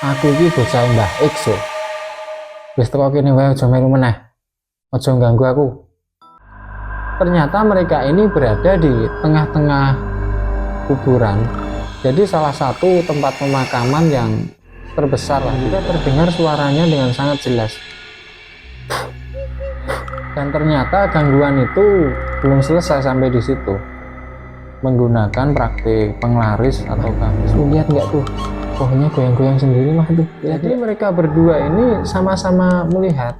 Aku iki bocah Mbah X yo. Wis teko kene wae aja melu meneh. Aja ganggu aku. Ternyata mereka ini berada di tengah-tengah kuburan. Jadi salah satu tempat pemakaman yang terbesar lah. Juga terdengar suaranya dengan sangat jelas. Dan ternyata gangguan itu belum selesai sampai di situ. Menggunakan praktik penglaris atau gamis. Lihat nggak tuh? Pohonnya goyang-goyang sendiri mah tuh. Jadi mereka berdua ini sama-sama melihat.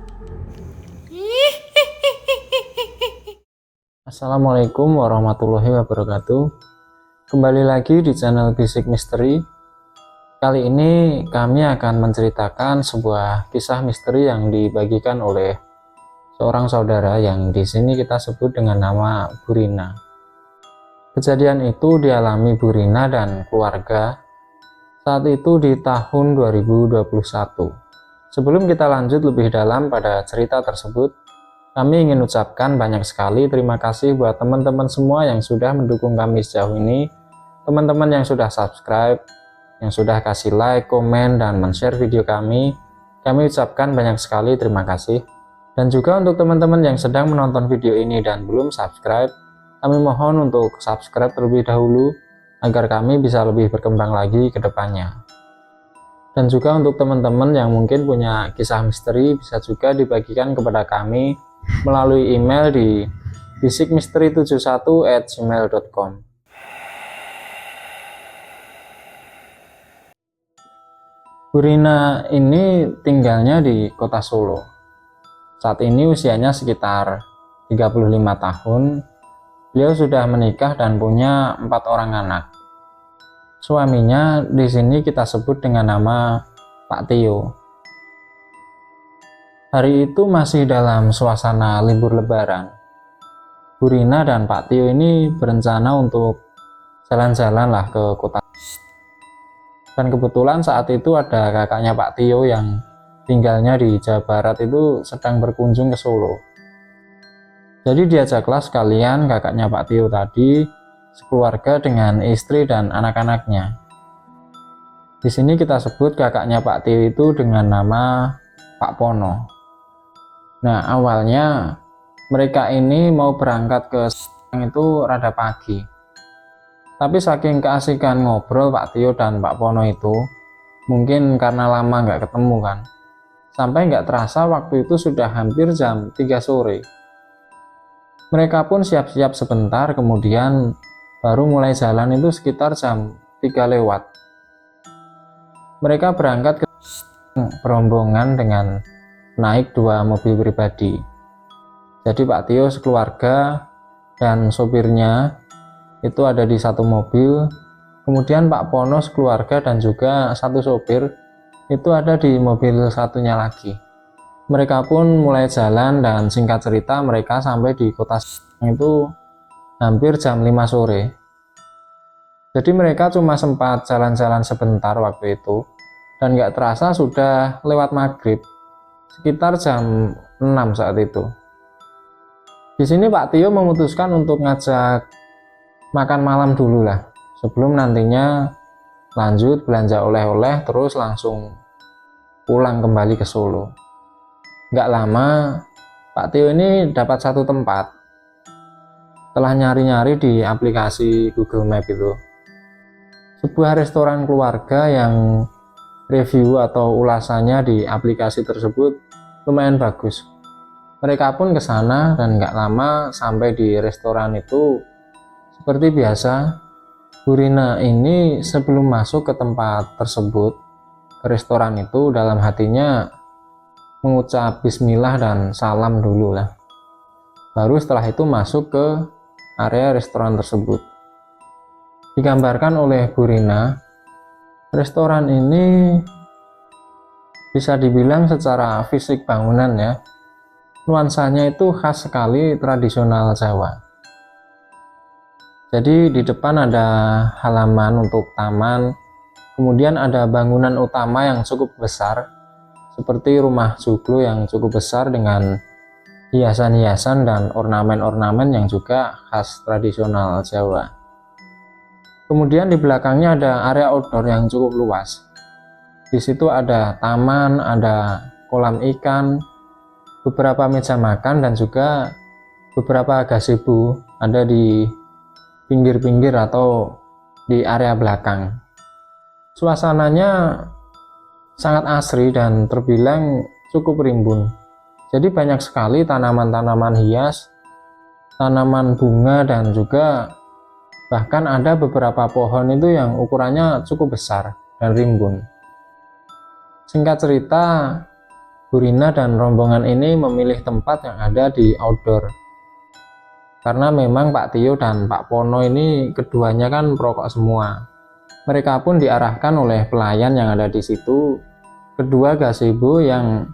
Assalamualaikum warahmatullahi wabarakatuh. Kembali lagi di channel Bisik Misteri. Kali ini kami akan menceritakan sebuah kisah misteri yang dibagikan oleh seorang saudara yang di sini kita sebut dengan nama Bu Rina. Kejadian itu dialami Bu Rina dan keluarga saat itu di tahun 2021. Sebelum kita lanjut lebih dalam pada cerita tersebut, kami ingin ucapkan banyak sekali terima kasih buat teman-teman semua yang sudah mendukung kami sejauh ini, teman-teman yang sudah subscribe, yang sudah kasih like, komen, dan men-share video kami ucapkan banyak sekali terima kasih. Dan juga untuk teman-teman yang sedang menonton video ini dan belum subscribe, kami mohon untuk subscribe terlebih dahulu, agar kami bisa lebih berkembang lagi ke depannya. Dan juga untuk teman-teman yang mungkin punya kisah misteri bisa juga dibagikan kepada kami melalui email di bisikmisteri71@gmail.com. Bu Rina ini tinggalnya di kota Solo. Saat ini usianya sekitar 35 tahun. Beliau sudah menikah dan punya 4 orang anak. Suaminya di sini kita sebut dengan nama Pak Tio. Hari itu masih dalam suasana libur lebaran. Bu Rina dan Pak Tio ini berencana untuk jalan-jalan lah ke kota. Dan kebetulan saat itu ada kakaknya Pak Tio yang tinggalnya di Jawa Barat itu sedang berkunjung ke Solo. Jadi diajaklah sekalian kakaknya Pak Tio tadi sekeluarga dengan istri dan anak-anaknya. Di sini kita sebut kakaknya Pak Tio itu dengan nama Pak Pono. Nah, awalnya mereka ini mau berangkat ke itu rada pagi. Tapi saking keasikan ngobrol Pak Tio dan Pak Pono itu, mungkin karena lama nggak ketemu kan, sampai nggak terasa waktu itu sudah hampir jam 3 sore. Mereka pun siap-siap sebentar, kemudian baru mulai jalan itu sekitar jam 3 lewat. Mereka berangkat ke berombongan dengan naik 2 mobil pribadi. Jadi Pak Tio sekeluarga dan sopirnya itu ada di satu mobil. Kemudian Pak Pono sekeluarga dan juga satu sopir itu ada di mobil satunya lagi. Mereka pun mulai jalan dan singkat cerita mereka sampai di kota itu hampir jam 5 sore. Jadi mereka cuma sempat jalan-jalan sebentar waktu itu dan nggak terasa sudah lewat maghrib sekitar jam 6 saat itu. Di sini Pak Tio memutuskan untuk ngajak makan malam dulu lah sebelum nantinya lanjut belanja oleh-oleh terus langsung pulang kembali ke Solo. Nggak lama Pak Tio ini dapat satu tempat. Setelah nyari-nyari di aplikasi Google Map itu, sebuah restoran keluarga yang review atau ulasannya di aplikasi tersebut lumayan bagus. Mereka pun ke sana dan nggak lama sampai di restoran itu. Seperti biasa, Bu Rina ini sebelum masuk ke tempat tersebut, ke restoran itu, dalam hatinya mengucap bismillah dan salam dulu lah. Baru setelah itu masuk ke area restoran tersebut. Digambarkan oleh Bu Rina, restoran ini bisa dibilang secara fisik bangunannya, nuansanya itu khas sekali tradisional Jawa. Jadi di depan ada halaman untuk taman, kemudian ada bangunan utama yang cukup besar, seperti rumah joglo yang cukup besar dengan hiasan-hiasan dan ornamen-ornamen yang juga khas tradisional Jawa. Kemudian di belakangnya ada area outdoor yang cukup luas. Di situ ada taman, ada kolam ikan, beberapa meja makan, dan juga beberapa gazebo ada di pinggir-pinggir atau di area belakang. Suasananya sangat asri dan terbilang cukup rimbun. Jadi banyak sekali tanaman-tanaman hias, tanaman bunga, dan juga bahkan ada beberapa pohon itu yang ukurannya cukup besar dan rimbun. Singkat cerita, Bu Rina dan rombongan ini memilih tempat yang ada di outdoor. Karena memang Pak Tio dan Pak Pono ini keduanya kan perokok semua. Mereka pun diarahkan oleh pelayan yang ada di situ, kedua gazebo yang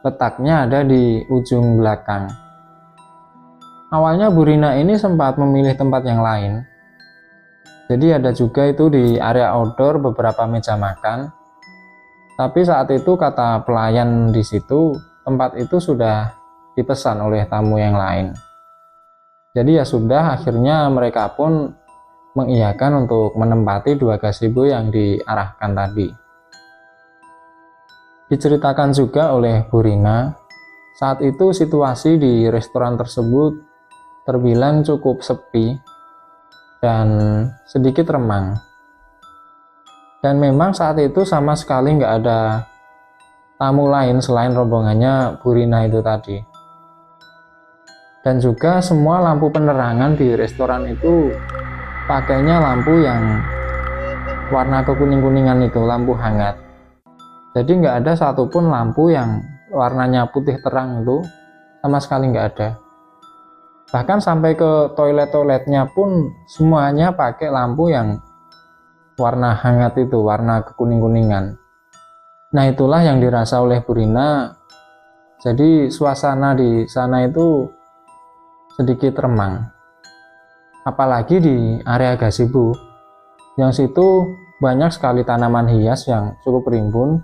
letaknya ada di ujung belakang. Awalnya Bu Rina ini sempat memilih tempat yang lain. Jadi ada juga itu di area outdoor beberapa meja makan. Tapi saat itu kata pelayan di situ, tempat itu sudah dipesan oleh tamu yang lain. Jadi ya sudah, akhirnya mereka pun mengiyakan untuk menempati dua gazebo yang diarahkan tadi. Diceritakan juga oleh Bu Rina, saat itu situasi di restoran tersebut terbilang cukup sepi dan sedikit remang. Dan memang saat itu sama sekali nggak ada tamu lain selain rombongannya Bu Rina itu tadi. Dan juga semua lampu penerangan di restoran itu pakainya lampu yang warna kekuning-kuningan itu, lampu hangat. Jadi nggak ada satupun lampu yang warnanya putih terang itu, sama sekali nggak ada. Bahkan sampai ke toilet-toiletnya pun semuanya pakai lampu yang warna hangat itu, warna kekuning-kuningan. Nah itulah yang dirasa oleh Bu Rina. Jadi suasana di sana itu sedikit remang. Apalagi di area gazebo, yang situ banyak sekali tanaman hias yang cukup rimbun,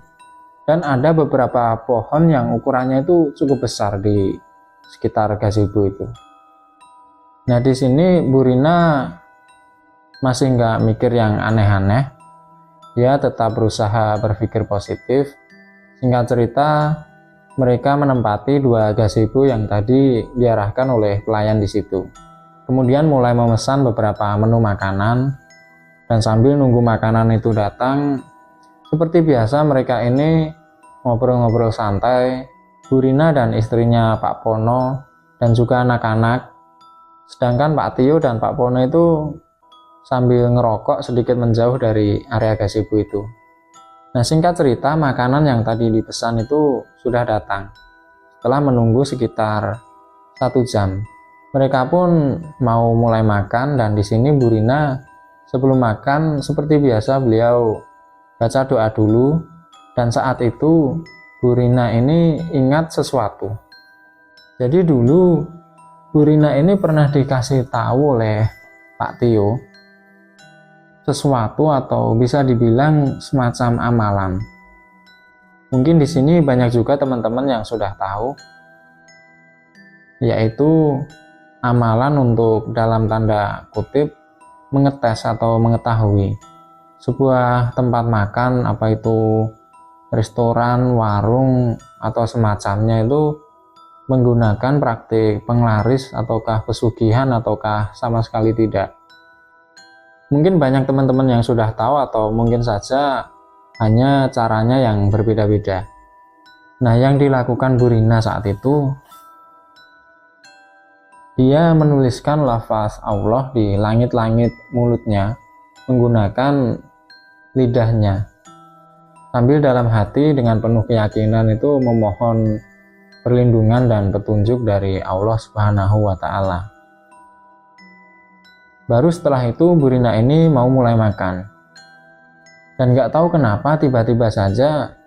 dan ada beberapa pohon yang ukurannya itu cukup besar di sekitar gazebo itu. Nah di sini Bu Rina masih nggak mikir yang aneh-aneh. Dia tetap berusaha berpikir positif. Singkat cerita, mereka menempati dua gazebo yang tadi diarahkan oleh pelayan di situ. Kemudian mulai memesan beberapa menu makanan, dan sambil nunggu makanan itu datang, seperti biasa mereka ini ngobrol-ngobrol santai. Bu Rina dan istrinya Pak Pono dan juga anak-anak. Sedangkan Pak Tio dan Pak Pono itu sambil ngerokok sedikit menjauh dari area gazebo itu. Nah singkat cerita, makanan yang tadi dipesan itu sudah datang. Setelah menunggu sekitar 1 jam, mereka pun mau mulai makan, dan di sini Bu Rina sebelum makan seperti biasa beliau baca doa dulu. Dan saat itu Bu Rina ini ingat sesuatu. Jadi dulu Bu Rina ini pernah dikasih tahu oleh Pak Tio sesuatu, atau bisa dibilang semacam amalan. Mungkin di sini banyak juga teman-teman yang sudah tahu, yaitu amalan untuk dalam tanda kutip mengetes atau mengetahui sebuah tempat makan, apa itu restoran, warung, atau semacamnya, itu menggunakan praktik penglaris ataukah pesugihan ataukah sama sekali tidak. Mungkin banyak teman-teman yang sudah tahu, atau mungkin saja hanya caranya yang berbeda-beda. Nah yang dilakukan Bu Rina saat itu, dia menuliskan lafaz Allah di langit-langit mulutnya menggunakan lidahnya, sambil dalam hati dengan penuh keyakinan itu memohon perlindungan dan petunjuk dari Allah Subhanahu wa Ta'ala. Baru setelah itu Bu Rina ini mau mulai makan, dan gak tahu kenapa tiba-tiba saja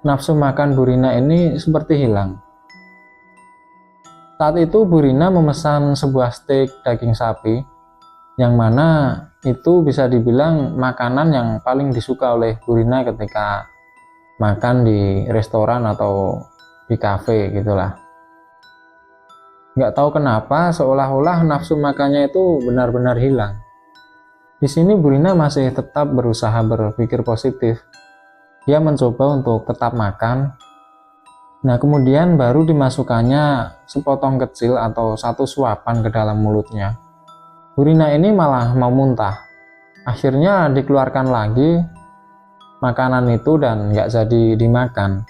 nafsu makan Bu Rina ini seperti hilang. Saat itu Bu Rina memesan sebuah steak daging sapi, yang mana itu bisa dibilang makanan yang paling disuka oleh Bu Rina ketika makan di restoran atau di kafe gitulah. Nggak tahu kenapa seolah-olah nafsu makannya itu benar-benar hilang. Di sini Bu Rina masih tetap berusaha berpikir positif. Dia mencoba untuk tetap makan. Nah, kemudian baru dimasukkannya sepotong kecil atau satu suapan ke dalam mulutnya. Burina ini malah mau muntah. Akhirnya dikeluarkan lagi makanan itu dan nggak jadi dimakan.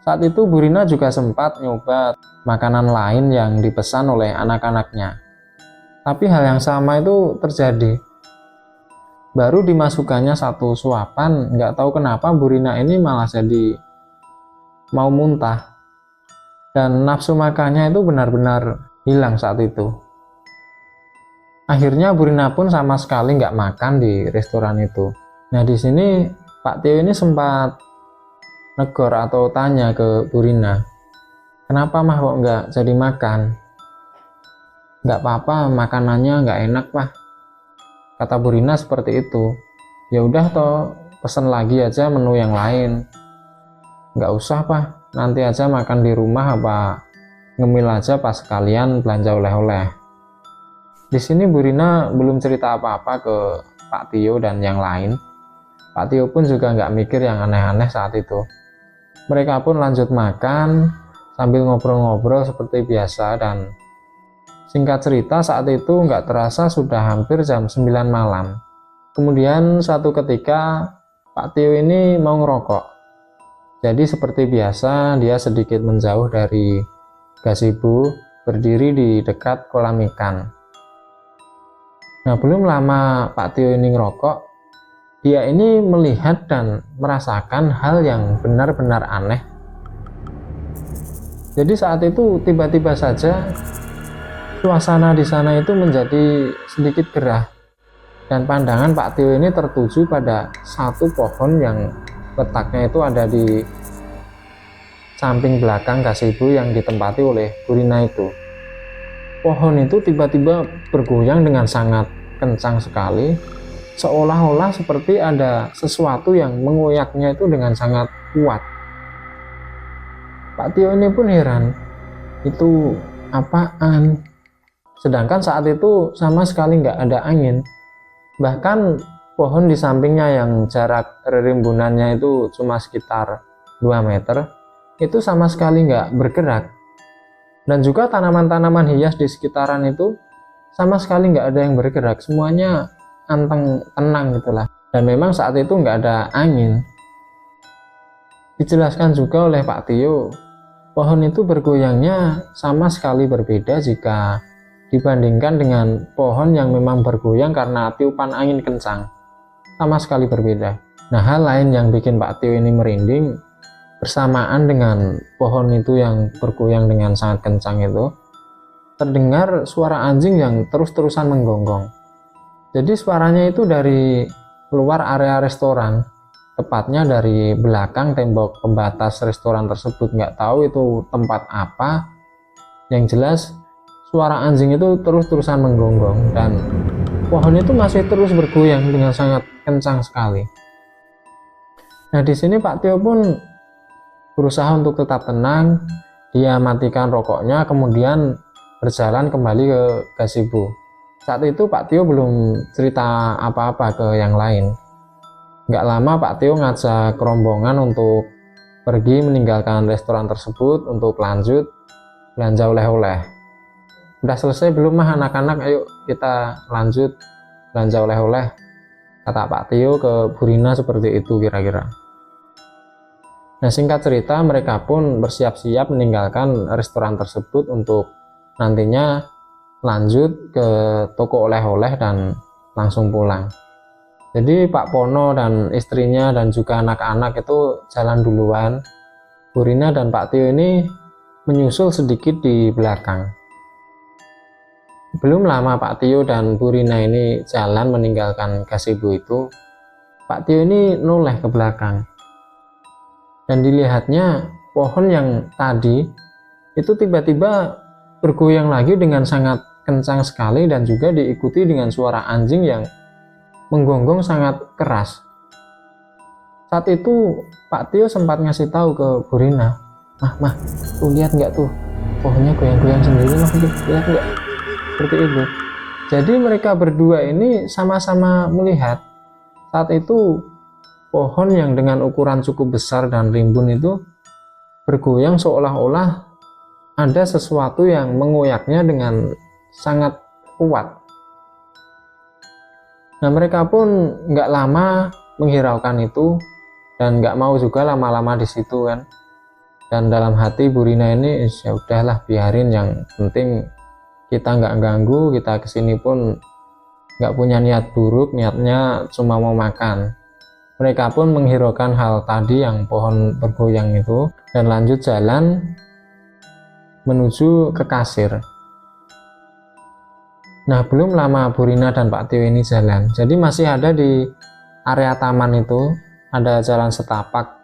Saat itu Burina juga sempat nyoba makanan lain yang dipesan oleh anak-anaknya. Tapi hal yang sama itu terjadi. Baru dimasukkannya satu suapan, nggak tahu kenapa Burina ini malah jadi mau muntah. Dan nafsu makannya itu benar-benar hilang saat itu. Akhirnya Burina pun sama sekali nggak makan di restoran itu. Nah, di sini Pak Tio ini sempat negor atau tanya ke Burina, kenapa mah kok nggak jadi makan? Nggak apa-apa, makanannya nggak enak Pak, kata Burina seperti itu. Ya udah toh, pesen lagi aja menu yang lain. Nggak usah Pak, nanti aja makan di rumah apa ngemil aja pas kalian belanja oleh-oleh. Di sini Burina belum cerita apa-apa ke Pak Tio dan yang lain. Pak Tio pun juga nggak mikir yang aneh-aneh saat itu. Mereka pun lanjut makan sambil ngobrol-ngobrol seperti biasa, dan singkat cerita saat itu nggak terasa sudah hampir jam 9 malam. Kemudian suatu ketika Pak Tio ini mau ngerokok. Jadi seperti biasa dia sedikit menjauh dari gazebo, berdiri di dekat kolam ikan. Nah, belum lama Pak Tio ini ngerokok, dia ini melihat dan merasakan hal yang benar-benar aneh. Jadi saat itu tiba-tiba saja suasana di sana itu menjadi sedikit gerah, dan pandangan Pak Tio ini tertuju pada satu pohon yang letaknya itu ada di samping belakang gazebo yang ditempati oleh Burina itu. Pohon itu tiba-tiba bergoyang dengan sangat kencang sekali, seolah-olah seperti ada sesuatu yang mengoyaknya itu dengan sangat kuat. Pak Tio ini pun heran, itu apaan? Sedangkan saat itu sama sekali nggak ada angin. Bahkan pohon di sampingnya yang jarak rimbunannya itu cuma sekitar 2 meter, itu sama sekali nggak bergerak. Dan juga tanaman-tanaman hias di sekitaran itu sama sekali nggak ada yang bergerak, semuanya anteng, tenang gitulah. Dan memang saat itu nggak ada angin. Dijelaskan juga oleh Pak Tio, pohon itu bergoyangnya sama sekali berbeda jika dibandingkan dengan pohon yang memang bergoyang karena tiupan angin kencang. Sama sekali berbeda. Nah, hal lain yang bikin Pak Tio ini merinding, bersamaan dengan pohon itu yang bergoyang dengan sangat kencang itu, terdengar suara anjing yang terus-terusan menggonggong. Jadi suaranya itu dari luar area restoran, tepatnya dari belakang tembok pembatas restoran tersebut. Nggak tahu itu tempat apa, yang jelas suara anjing itu terus-terusan menggonggong, dan pohon itu masih terus bergoyang dengan sangat kencang sekali. Nah, di sini Pak Tio pun berusaha untuk tetap tenang. Dia matikan rokoknya, kemudian berjalan kembali ke gazebo. Saat itu Pak Tio belum cerita apa-apa ke yang lain. Nggak lama Pak Tio ngajak rombongan untuk pergi meninggalkan restoran tersebut untuk lanjut belanja oleh-oleh. Udah selesai belum mah anak-anak, ayo kita lanjut belanja oleh-oleh, kata Pak Tio ke Burina seperti itu kira-kira. Nah, singkat cerita mereka pun bersiap-siap meninggalkan restoran tersebut untuk nantinya lanjut ke toko oleh-oleh dan langsung pulang. Jadi Pak Pono dan istrinya dan juga anak-anak itu jalan duluan. Burina dan Pak Tio ini menyusul sedikit di belakang. Belum lama Pak Tio dan Burina ini jalan meninggalkan gazebo itu, Pak Tio ini noleh ke belakang. Dan dilihatnya pohon yang tadi itu tiba-tiba bergoyang lagi dengan sangat kencang sekali, dan juga diikuti dengan suara anjing yang menggonggong sangat keras. Saat itu Pak Tio sempat ngasih tahu ke Burina, mah, tuh lihat nggak tuh pohonnya goyang-goyang sendiri, mah tuh lihat nggak, seperti itu. Jadi mereka berdua ini sama-sama melihat. Saat itu pohon yang dengan ukuran cukup besar dan rimbun itu bergoyang seolah-olah ada sesuatu yang mengoyaknya dengan sangat kuat. Nah, mereka pun nggak lama menghiraukan itu dan nggak mau juga lama-lama di situ kan. Dan dalam hati Bu Rina ini, ya udahlah biarin, yang penting kita nggak ganggu, kita kesini pun nggak punya niat buruk, niatnya cuma mau makan. Mereka pun menghiraukan hal tadi yang pohon bergoyang itu dan lanjut jalan menuju ke kasir. Nah, belum lama Bu Rina dan Pak Tio ini jalan. Jadi masih ada di area taman itu, ada jalan setapak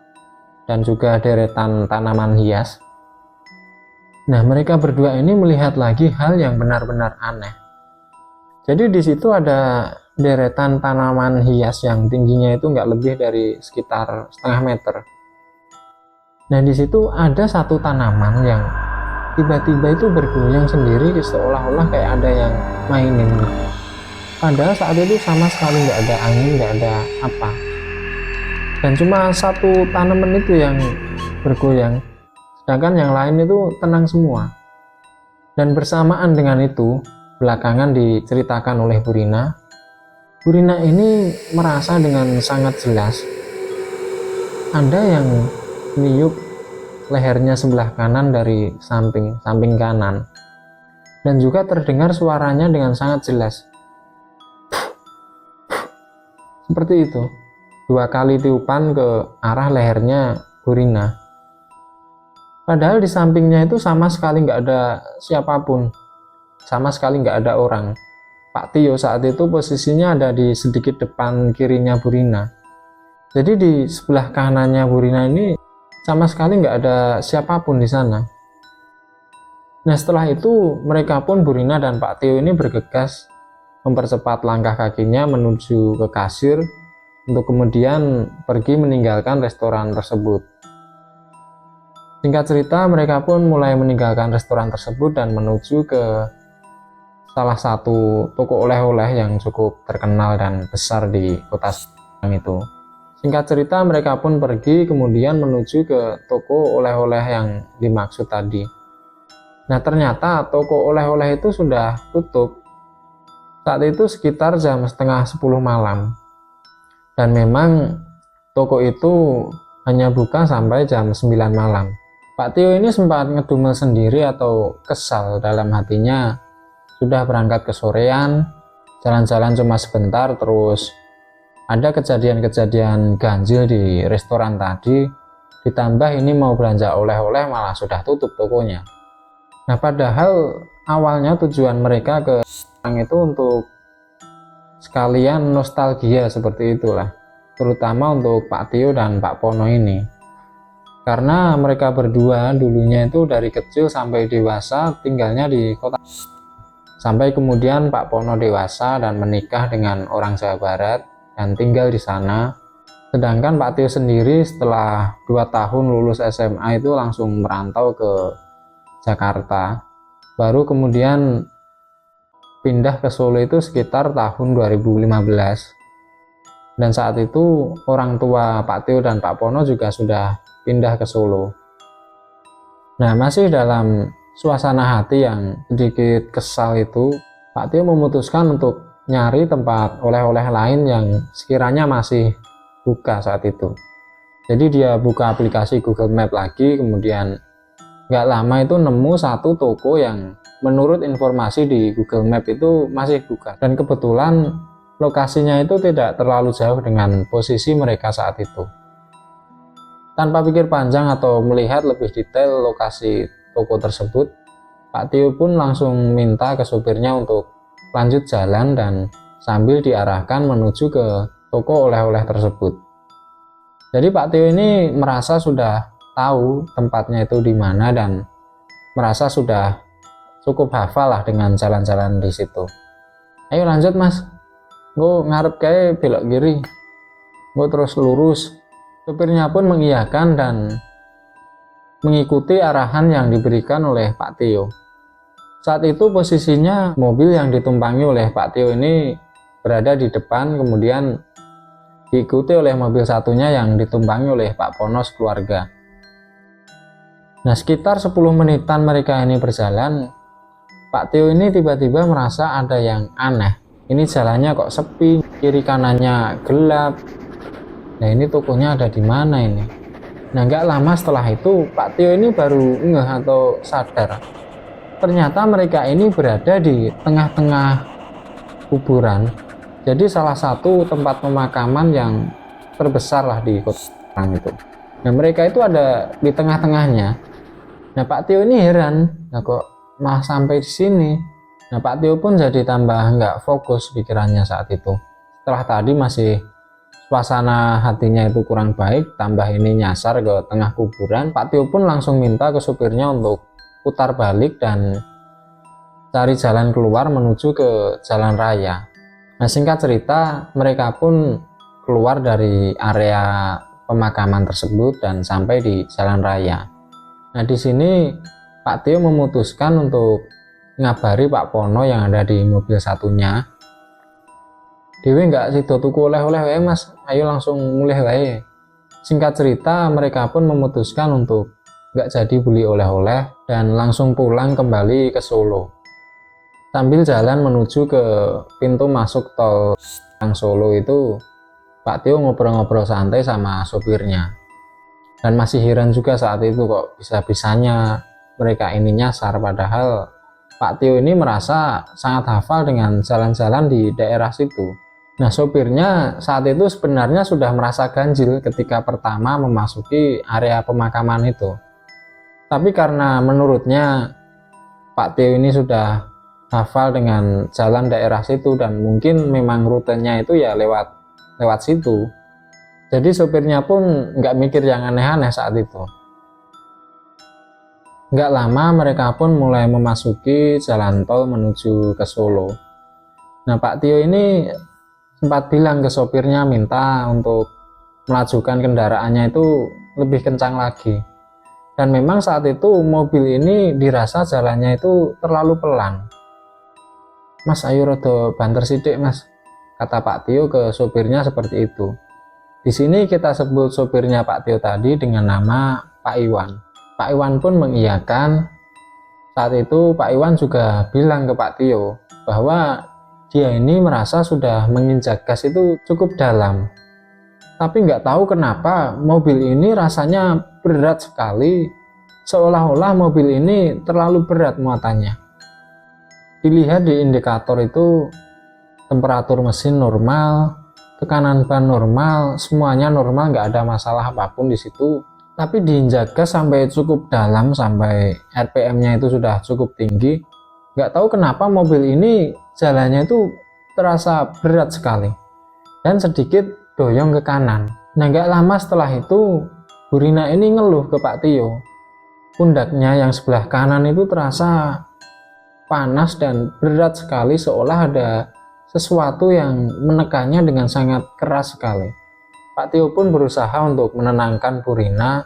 dan juga deretan tanaman hias. Nah, mereka berdua ini melihat lagi hal yang benar-benar aneh. Jadi di situ ada deretan tanaman hias yang tingginya itu nggak lebih dari sekitar setengah meter. Nah, di situ ada satu tanaman yang tiba-tiba itu bergoyang sendiri seolah-olah kayak ada yang mainin. Padahal saat itu sama sekali nggak ada angin, nggak ada apa. Dan cuma satu tanaman itu yang bergoyang, sedangkan yang lain itu tenang semua. Dan bersamaan dengan itu, belakangan diceritakan oleh Bu Rina ini merasa dengan sangat jelas ada yang niup lehernya sebelah kanan dari samping kanan, dan juga terdengar suaranya dengan sangat jelas seperti itu, 2 kali tiupan ke arah lehernya Bu Rina. Padahal di sampingnya itu sama sekali nggak ada siapapun, sama sekali nggak ada orang. Pak Tio saat itu posisinya ada di sedikit depan kirinya Bu Rina. Jadi di sebelah kanannya Bu Rina ini sama sekali nggak ada siapapun di sana. Nah, setelah itu mereka pun, Bu Rina dan Pak Tio ini bergegas mempercepat langkah kakinya menuju ke kasir untuk kemudian pergi meninggalkan restoran tersebut. Singkat cerita, mereka pun mulai meninggalkan restoran tersebut dan menuju ke salah satu toko oleh-oleh yang cukup terkenal dan besar di kota Semarang itu. Singkat cerita, mereka pun pergi kemudian menuju ke toko oleh-oleh yang dimaksud tadi. Nah, ternyata toko oleh-oleh itu sudah tutup. Saat itu sekitar jam setengah 10 malam. Dan memang toko itu hanya buka sampai jam 9 malam. Pak Tio ini sempat ngedumel sendiri atau kesal dalam hatinya. Sudah berangkat kesorean, jalan-jalan cuma sebentar, terus ada kejadian-kejadian ganjil di restoran tadi, ditambah ini mau belanja oleh-oleh malah sudah tutup tokonya. Nah, padahal awalnya tujuan mereka ke Semarang itu untuk sekalian nostalgia seperti itulah, terutama untuk Pak Tio dan Pak Pono ini. Karena mereka berdua dulunya itu dari kecil sampai dewasa tinggalnya di kota, sampai kemudian Pak Pono dewasa dan menikah dengan orang Jawa Barat dan tinggal di sana. Sedangkan Pak Tio sendiri setelah 2 tahun lulus SMA itu langsung merantau ke Jakarta. Baru kemudian pindah ke Solo itu sekitar tahun 2015. Dan saat itu orang tua Pak Tio dan Pak Pono juga sudah pindah ke Solo. Nah, masih dalam suasana hati yang sedikit kesal itu, Pak Tio memutuskan untuk nyari tempat oleh-oleh lain yang sekiranya masih buka saat itu. Jadi dia buka aplikasi Google Map lagi, kemudian nggak lama itu nemu satu toko yang menurut informasi di Google Map itu masih buka. Dan kebetulan lokasinya itu tidak terlalu jauh dengan posisi mereka saat itu. Tanpa pikir panjang atau melihat lebih detail lokasi toko tersebut, Pak Tio pun langsung minta ke supirnya untuk lanjut jalan dan sambil diarahkan menuju ke toko oleh-oleh tersebut. Jadi Pak Tio ini merasa sudah tahu tempatnya itu di mana dan merasa sudah cukup hafal lah dengan jalan-jalan di situ. Ayo lanjut mas, gue ngarep kayak belok kiri, gue terus lurus. Supirnya pun mengiyakan dan mengikuti arahan yang diberikan oleh Pak Tio. Saat itu posisinya mobil yang ditumpangi oleh Pak Tio ini berada di depan, kemudian diikuti oleh mobil satunya yang ditumpangi oleh Pak Pono keluarga. Nah, sekitar 10 menitan mereka ini berjalan, Pak Tio ini tiba-tiba merasa ada yang aneh. Ini jalannya kok sepi, kiri kanannya gelap. Nah, ini tokonya ada di mana ini? Nah, nggak lama setelah itu Pak Tio ini baru ngeh atau sadar. Ternyata mereka ini berada di tengah-tengah kuburan. Jadi salah satu tempat pemakaman yang terbesar lah di kota Semarang itu. Nah, mereka itu ada di tengah-tengahnya. Nah, Pak Tio ini heran, nah kok malah sampai di sini. Nah, Pak Tio pun jadi tambah nggak fokus pikirannya saat itu. Setelah tadi masih suasana hatinya itu kurang baik, tambah ini nyasar ke tengah kuburan, Pak Tio pun langsung minta ke supirnya untuk putar balik dan cari jalan keluar menuju ke jalan raya. Nah, singkat cerita, mereka pun keluar dari area pemakaman tersebut dan sampai di jalan raya. Nah, di sini Pak Tio memutuskan untuk ngabari Pak Pono yang ada di mobil satunya. Dewi nggak sido tuku oleh-oleh mas, ayo langsung mulai wae. Singkat cerita, mereka pun memutuskan untuk nggak jadi beli oleh-oleh dan langsung pulang kembali ke Solo. Sambil jalan menuju ke pintu masuk tol Solo itu, Pak Tio ngobrol-ngobrol santai sama sopirnya. Dan masih heran juga saat itu kok bisa-bisanya mereka ini nyasar, padahal Pak Tio ini merasa sangat hafal dengan jalan-jalan di daerah situ. Nah, sopirnya saat itu sebenarnya sudah merasa ganjil ketika pertama memasuki area pemakaman itu. Tapi karena menurutnya Pak Tio ini sudah hafal dengan jalan daerah situ dan mungkin memang rutenya itu ya lewat situ. Jadi sopirnya pun nggak mikir yang aneh-aneh saat itu. Nggak lama mereka pun mulai memasuki jalan tol menuju ke Solo. Nah, Pak Tio ini sempat bilang ke sopirnya minta untuk melajukan kendaraannya itu lebih kencang lagi. Dan memang saat itu mobil ini dirasa jalannya itu terlalu pelan. Mas, ayo rodo banter sidik mas, kata Pak Tio ke sopirnya seperti itu. Di sini kita sebut sopirnya Pak Tio tadi dengan nama Pak Iwan. Pak Iwan pun mengiyakan. Saat itu Pak Iwan juga bilang ke Pak Tio bahwa dia ini merasa sudah menginjak gas itu cukup dalam. Tapi nggak tahu kenapa mobil ini rasanya berat sekali, seolah-olah mobil ini terlalu berat muatannya. Dilihat di indikator itu temperatur mesin normal, tekanan ban normal, semuanya normal, nggak ada masalah apapun di situ. Tapi diinjak gas sampai cukup dalam, sampai RPM-nya itu sudah cukup tinggi. Nggak tahu kenapa mobil ini jalannya itu terasa berat sekali dan sedikit doyong ke kanan. Nah, nggak lama setelah itu Bu Rina ini ngeluh ke Pak Tio. Pundaknya yang sebelah kanan itu terasa panas dan berat sekali, seolah ada sesuatu yang menekannya dengan sangat keras sekali. Pak Tio pun berusaha untuk menenangkan Bu Rina.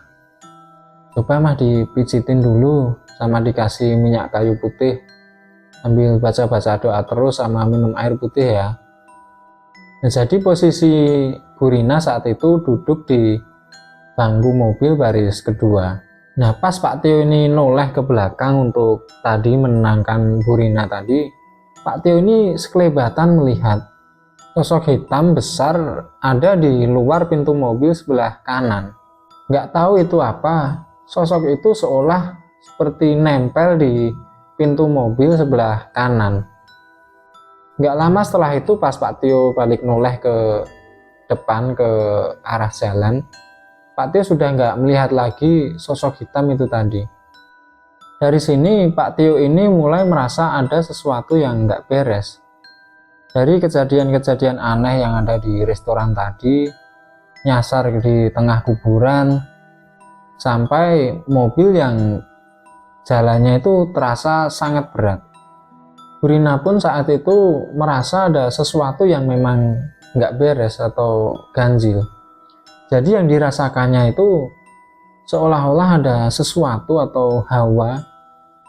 Coba mah dipijitin dulu sama dikasih minyak kayu putih, sambil baca-baca doa terus sama minum air putih ya. Nah, jadi posisi Bu Rina saat itu duduk di bangku mobil baris kedua. Nah, pas Pak Tio ini noleh ke belakang untuk tadi menenangkan Bu Rina tadi, Pak Tio ini sekelebatan melihat sosok hitam besar ada di luar pintu mobil sebelah kanan. Nggak tahu itu apa, sosok itu seolah seperti nempel di pintu mobil sebelah kanan. Nggak lama setelah itu pas Pak Tio balik noleh ke depan ke arah jalan, Pak Tio sudah nggak melihat lagi sosok hitam itu tadi. Dari sini Pak Tio ini mulai merasa ada sesuatu yang nggak beres. Dari kejadian-kejadian aneh yang ada di restoran tadi, nyasar di tengah kuburan, sampai mobil yang jalannya itu terasa sangat berat. Bu Rina pun saat itu merasa ada sesuatu yang memang nggak beres atau ganjil. Jadi yang dirasakannya itu seolah-olah ada sesuatu atau hawa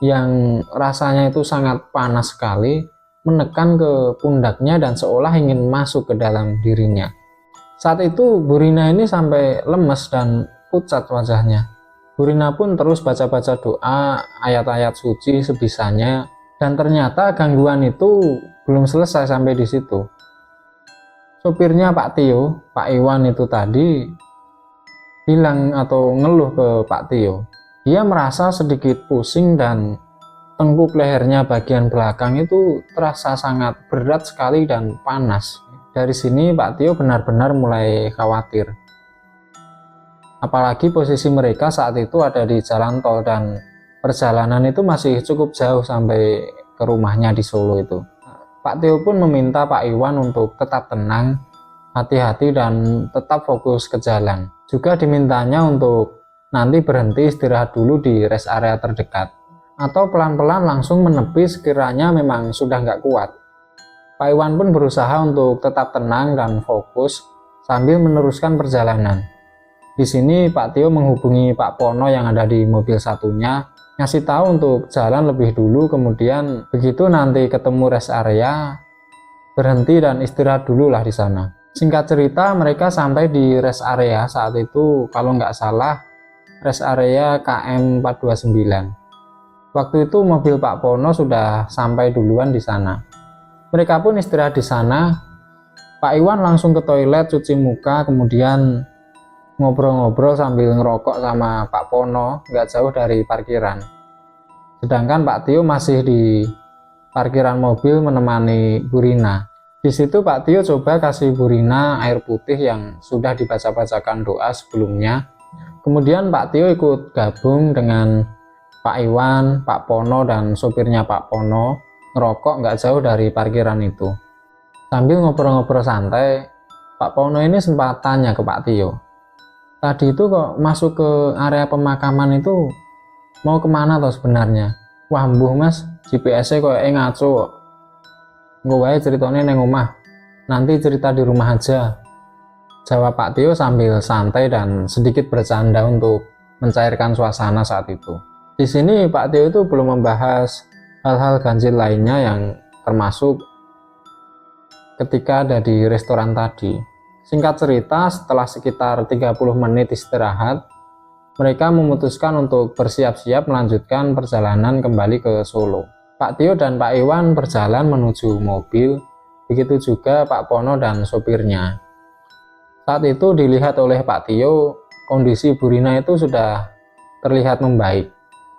yang rasanya itu sangat panas sekali, menekan ke pundaknya dan seolah ingin masuk ke dalam dirinya. Saat itu Bu Rina ini sampai lemes dan pucat wajahnya. Bu Rina pun terus baca-baca doa, ayat-ayat suci sebisanya, dan ternyata gangguan itu belum selesai sampai di situ. Sopirnya Pak Tio, Pak Iwan itu tadi bilang atau ngeluh ke Pak Tio. Dia merasa sedikit pusing dan tengkuk lehernya bagian belakang itu terasa sangat berat sekali dan panas. Dari sini Pak Tio benar-benar mulai khawatir. Apalagi posisi mereka saat itu ada di jalan tol dan perjalanan itu masih cukup jauh sampai ke rumahnya di Solo itu. Pak Tio pun meminta Pak Iwan untuk tetap tenang, hati-hati dan tetap fokus ke jalan. Juga dimintanya untuk nanti berhenti istirahat dulu di rest area terdekat, atau pelan-pelan langsung menepi sekiranya memang sudah nggak kuat. Pak Iwan pun berusaha untuk tetap tenang dan fokus sambil meneruskan perjalanan. Di sini Pak Tio menghubungi Pak Pono yang ada di mobil satunya, ngasih tahu untuk jalan lebih dulu, kemudian begitu nanti ketemu rest area, berhenti dan istirahat dulu lah di sana. Singkat cerita, mereka sampai di rest area saat itu, kalau nggak salah, rest area KM 429. Waktu itu mobil Pak Pono sudah sampai duluan di sana. Mereka pun istirahat di sana. Pak Iwan langsung ke toilet, cuci muka, kemudian ngobrol-ngobrol sambil ngerokok sama Pak Pono, nggak jauh dari parkiran. Sedangkan Pak Tio masih di parkiran mobil menemani Bu Rina. Di situ Pak Tio coba kasih Bu Rina air putih yang sudah dibaca-bacakan doa sebelumnya. Kemudian Pak Tio ikut gabung dengan Pak Iwan, Pak Pono, dan sopirnya Pak Pono ngerokok nggak jauh dari parkiran itu. Sambil ngobrol-ngobrol santai, Pak Pono ini sempat tanya ke Pak Tio, tadi itu kok masuk ke area pemakaman itu mau kemana toh sebenarnya? Wah mbuh mas, GPS-nya kok ngaco. Nggak wae ceritanya neng omah, nanti cerita di rumah aja, jawab Pak Tio sambil santai dan sedikit bercanda untuk mencairkan suasana saat itu. Di sini Pak Tio itu belum membahas hal-hal ganjil lainnya yang termasuk ketika ada di restoran tadi. Singkat cerita, setelah sekitar 30 menit istirahat, mereka memutuskan untuk bersiap-siap melanjutkan perjalanan kembali ke Solo. Pak Tio dan Pak Iwan berjalan menuju mobil, begitu juga Pak Pono dan sopirnya. Saat itu dilihat oleh Pak Tio, kondisi Bu Rina itu sudah terlihat membaik.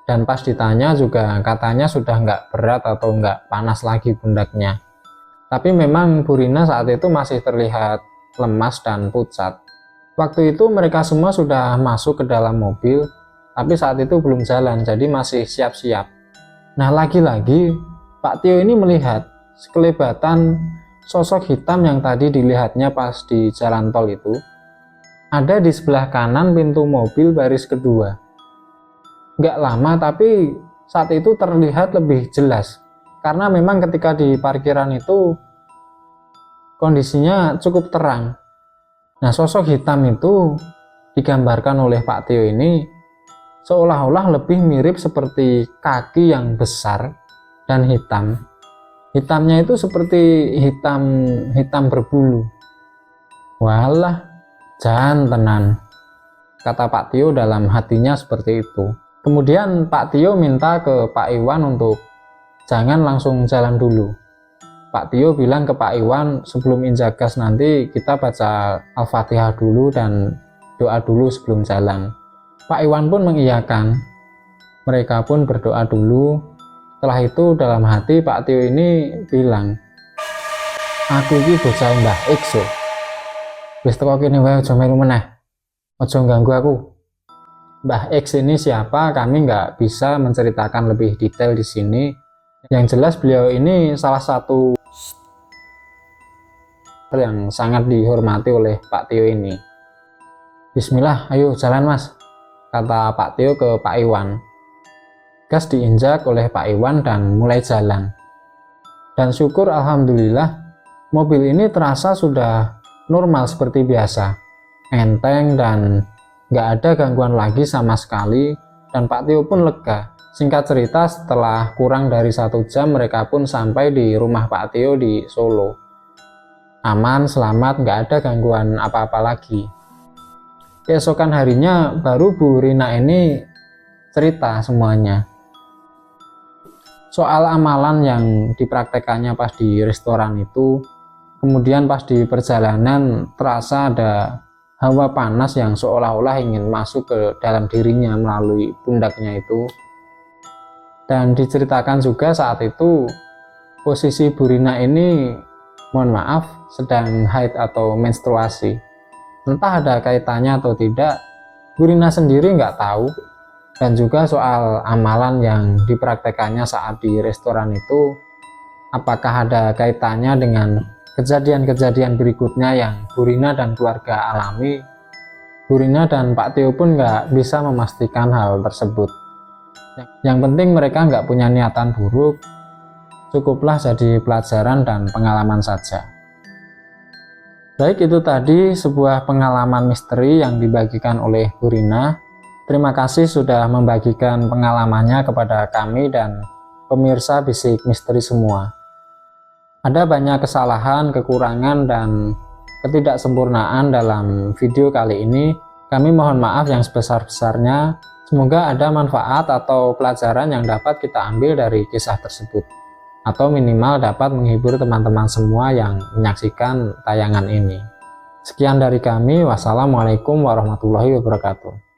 Dan pas ditanya juga katanya sudah nggak berat atau nggak panas lagi pundaknya. Tapi memang Bu Rina saat itu masih terlihat lemas dan pucat. Waktu itu mereka semua sudah masuk ke dalam mobil, tapi saat itu belum jalan, jadi masih siap-siap. Nah lagi-lagi Pak Tio ini melihat sekelebatan sosok hitam yang tadi dilihatnya pas di jalan tol itu, ada di sebelah kanan pintu mobil baris kedua. Nggak lama, tapi saat itu terlihat lebih jelas, karena memang ketika di parkiran itu kondisinya cukup terang. Nah sosok hitam itu digambarkan oleh Pak Tio ini seolah-olah lebih mirip seperti kaki yang besar dan hitam. Hitamnya itu seperti hitam berbulu. Walah, jantenan, kata Pak Tio dalam hatinya seperti itu. Kemudian Pak Tio minta ke Pak Iwan untuk jangan langsung jalan dulu. Pak Tio bilang ke Pak Iwan, sebelum injak gas nanti kita baca Al-Fatihah dulu dan doa dulu sebelum jalan. Pak Iwan pun mengiyakan. Mereka pun berdoa dulu. Setelah itu dalam hati Pak Tio ini bilang, aku ini bocah Mbah X yo. Wis teko kene wae aja melu meneh. Aja ganggu aku. Mbah X ini siapa? Kami nggak bisa menceritakan lebih detail di sini. Yang jelas beliau ini salah satu yang sangat dihormati oleh Pak Tio ini. Bismillah, ayo jalan mas, kata Pak Tio ke Pak Iwan. Gas diinjak oleh Pak Iwan dan mulai jalan. Dan syukur alhamdulillah mobil ini terasa sudah normal seperti biasa, enteng dan nggak ada gangguan lagi sama sekali, dan Pak Tio pun lega. Singkat cerita, setelah kurang dari 1 jam mereka pun sampai di rumah Pak Tio di Solo. aman, selamat, nggak ada gangguan apa-apa lagi. Keesokan harinya baru Bu Rina ini cerita semuanya. Soal amalan yang dipraktekannya pas di restoran itu, kemudian pas di perjalanan terasa ada hawa panas yang seolah-olah ingin masuk ke dalam dirinya melalui pundaknya itu. Dan diceritakan juga saat itu posisi Bu Rina ini, mohon maaf, sedang haid atau menstruasi. Entah ada kaitannya atau tidak, Bu Rina sendiri nggak tahu. Dan juga soal amalan yang dipraktekannya saat di restoran itu, apakah ada kaitannya dengan kejadian-kejadian berikutnya yang Bu Rina dan keluarga alami. Bu Rina dan Pak Tio pun nggak bisa memastikan hal tersebut. Yang penting mereka nggak punya niatan buruk, cukuplah jadi pelajaran dan pengalaman saja. Baik, itu tadi sebuah pengalaman misteri yang dibagikan oleh Bu Rina. Terima kasih sudah membagikan pengalamannya kepada kami dan pemirsa Bisik Misteri semua. Ada banyak kesalahan, kekurangan, dan ketidaksempurnaan dalam video kali ini. Kami mohon maaf yang sebesar-besarnya. Semoga ada manfaat atau pelajaran yang dapat kita ambil dari kisah tersebut, atau minimal dapat menghibur teman-teman semua yang menyaksikan tayangan ini. Sekian dari kami. Wassalamualaikum warahmatullahi wabarakatuh.